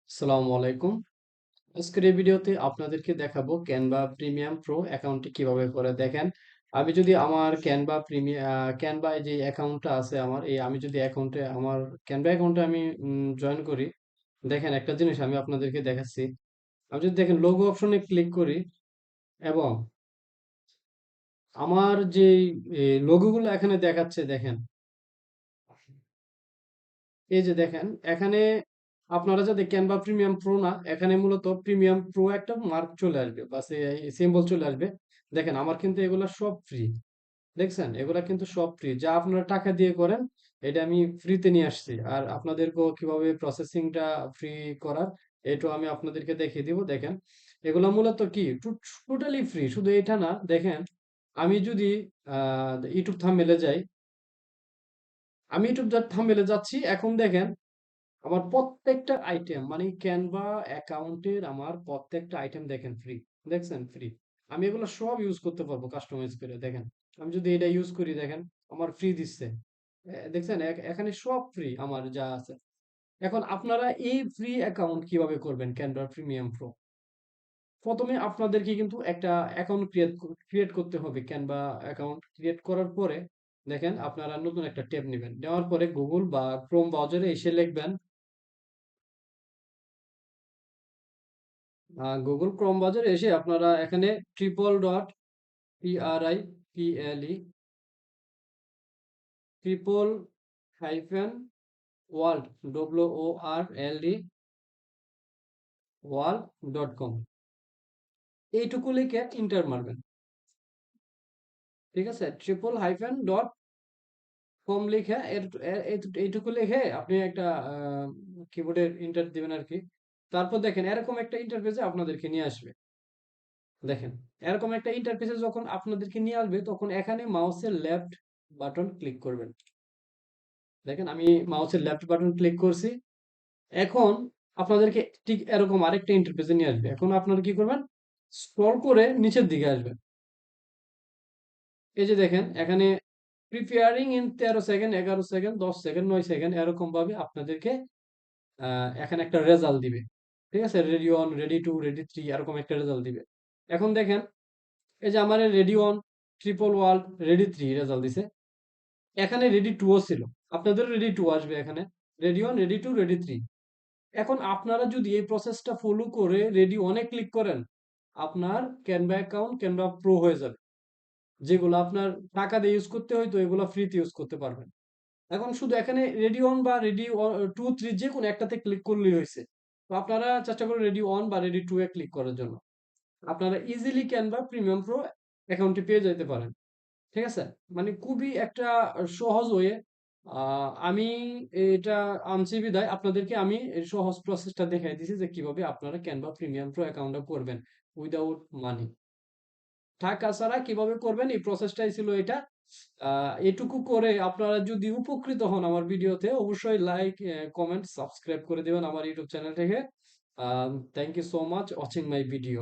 আসসালামু আলাইকুম। আজকের এই ভিডিওতে আপনাদেরকে দেখাবো ক্যানভা প্রিমিয়াম প্রো অ্যাকাউন্টটি কিভাবে করে দেখেন। আমি যদি আমার ক্যানভা যে অ্যাকাউন্টটা আছে আমার আমি যদি অ্যাকাউন্টে আমার ক্যানভা অ্যাকাউন্টে আমি জয়েন করি, দেখেন একটা জিনিস আমি আপনাদেরকে দেখাচ্ছি। আমি যদি দেখেন লোগো অপশনে ক্লিক করি এবং আমার যে লোগোগুলো এখানে দেখাচ্ছে দেখেন, এই যে দেখেন এখানে আপনারা যাতে ক্যানভা প্রিমিয়াম প্রো না, এখানে মূলত প্রিমিয়াম প্রো একটা মার্ক চলে আসবে বা সিম্বল চলে আসবে। দেখেন আমার কিন্তু এগুলা সব ফ্রি। দেখছেন এগুলা কিন্তু সব ফ্রি, যা আপনারা টাকা দিয়ে করেন এটা আমি ফ্রিতে নিয়ে আসছি। আর আপনাদেরকেও কিভাবে প্রসেসিংটা ফ্রি করার এটাও আমি আপনাদেরকে দেখিয়ে দিব। দেখেন এগুলা মূলত কি টোটালি ফ্রি, শুধু এটা না। দেখেন আমি যদি ইউটিউব থাম্বনেলে যাই, আমি ইউটিউব থাম্বনেলে যাচ্ছি, এখন দেখেন আমার প্রত্যেকটা আইটেম মানে ক্যানভা অ্যাকাউন্টের আমার প্রত্যেকটা আইটেম দেখেন ফ্রি। দেখছেন ফ্রি। আমি এগুলো সব ইউজ করতে পারবো কাস্টমাইজ করে। দেখেন আমি যদি এটা ইউজ করি, দেখেন আমার ফ্রি দিচ্ছে। দেখছেন এখানে সব ফ্রি আমার যা আছে। এখন আপনারা এই ফ্রি অ্যাকাউন্ট কিভাবে করবেন ক্যানভা প্রিমিয়াম প্রো? প্রথমে আপনাদেরকে কিন্তু একটা অ্যাকাউন্ট ক্রিয়েট করতে হবে। ক্যানভা অ্যাকাউন্ট ক্রিয়েট করার পরে দেখেন আপনারা নতুন একটা ট্যাব নেবেন। নেওয়ার পরে গুগল বা ক্রোম ব্রাউজারে এসে লিখবেন, গুগল ক্রোম বাজারে এসে আপনারা এখানে ট্রিপল হাইফেন ওয়ার্ল্ড WORLD ওয়ার্ল্ড.com এইটুকু লিখে ইন্টার মারবেন। ঠিক আছে, triple-dot-com লিখে এইটুকু লিখে আপনি একটা কিবোর্ডের ইন্টার দিবেন আর কি। তারপর দেখেন এরকম একটা ইন্টারফেসে আপনাদেরকে নিয়ে আসবে। দেখেন এরকম একটা ইন্টারফেসে যখন আপনাদেরকে নিয়ে আসবে, তখন এখানে মাউসের লেফট বাটন ক্লিক করবেন। দেখেন আমি মাউসের লেফট বাটন ক্লিক করছি। এখন আপনাদেরকে ঠিক এরকম আরেকটা ইন্টারফেসে নিয়ে আসবে। এখন আপনারা কি করবেন, স্ক্রল করে নিচের দিকে আসবেন। এই যে দেখেন এখানে preparing in 13 second, 11 second, 10 second, 9 second এরকম ভাবে আপনাদেরকে এখানে একটা রেজাল্ট দিবে। ঠিক আছে, ready one, ready to, ready three এরকম একটা রেজাল্ট দিবে। এখন দেখেন এই যে আমার ready one, triple world, ready three result দিছে। এখানে রেডি টুও ছিল, আপনাদের রেডি টু আসবে এখানে, ready one, ready to, ready three. এখন আপনারা যদি এই প্রসেসটা ফলো করে রেডি অনে ক্লিক করেন, আপনার ক্যানভা অ্যাকাউন্ট ক্যানভা প্রো হয়ে যাবে। যেগুলো আপনার টাকা দিয়ে ইউজ করতে হয়তো এগুলো ফ্রিতে ইউজ করতে পারবেন। এখন শুধু এখানে রেডি অন বা রেডি টু থ্রি যে কোনো একটাতে ক্লিক করলেই হয়েছে। তো আপনারা চেষ্টা করুন রেডি অন বা রেডি টু এ ক্লিক করার জন্য। আপনারা ইজিলি ক্যানভা প্রিমিয়াম প্রো অ্যাকাউন্টটি পেয়ে যেতে পারেন। ঠিক আছে? মানে খুবই একটা সহজ ওয়ে। আমি এটা আনছি বিধায় আপনাদেরকে আমি এই সহজ প্রসেসটা দেখাই দিছি যে কিভাবে আপনারা ক্যানভা প্রিমিয়াম প্রো অ্যাকাউন্টটা করবেন উইদাউট মানি। টাকা ছাড়া কিভাবে করবেন এই প্রসেসটাই ছিল এটা। এটুকু করে আপনারা যদি উপকৃত হন আমার ভিডিওতে, অবশ্যই লাইক, কমেন্ট, সাবস্ক্রাইব করে দিবেন আমার ইউটিউব চ্যানেলটাকে। Thank you so much watching my video.